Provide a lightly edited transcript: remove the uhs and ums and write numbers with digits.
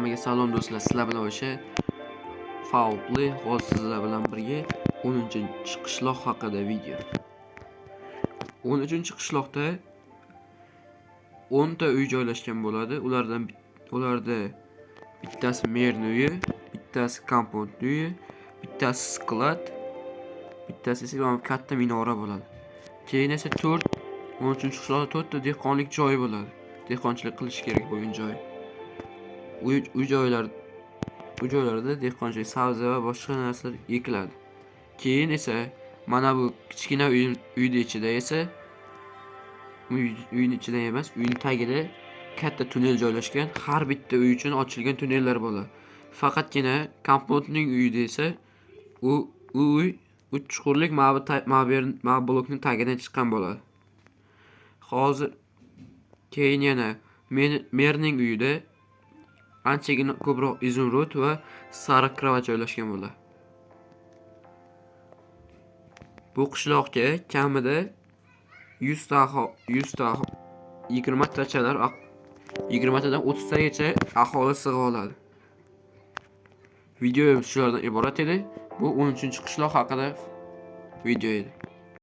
Hammaga salom do'stlar, sizlar bilan o'sha favqulli hozir sizlar bilan birga 10-qishloq haqida video. 13-qishloqda 10 ta uy joylashgan bo'ladi. Ularda bittasi merni uyi, bittasi kompot uyi, bittasi sklad, bittasi esa katta minora bo'ladi. Keyin esa 13-qishloqda 4 ta dehqonlik joyi bo'ladi. Dehqonchilik qilish kerak bo'lgan joy. Uy joylarda dehqonchilik, sabzi va boshqa narsalar ekiladi. Keyin esa mana bu kichkina uyning ichida esa uyning ichida emas, uyning tagida katta tunnel joylashgan. Har bitta uy uchun ochilgan tunnellar bo'ladi. Faqatgina kompotning uyida esa uy 3 chuqurlik blokning tagidan chiqqan bo'ladi. Hozir keyin yana merning uyida anchagina ko'proq izumrud va sariq kravat joylashgan bo'ladi. Bu qishloqqa kamida 100 20 tachalar 20 tadan 30 tagacha aholi sig'a oladi. Videomiz shulardan iborat edi. Bu 13-qishloq haqida video edi.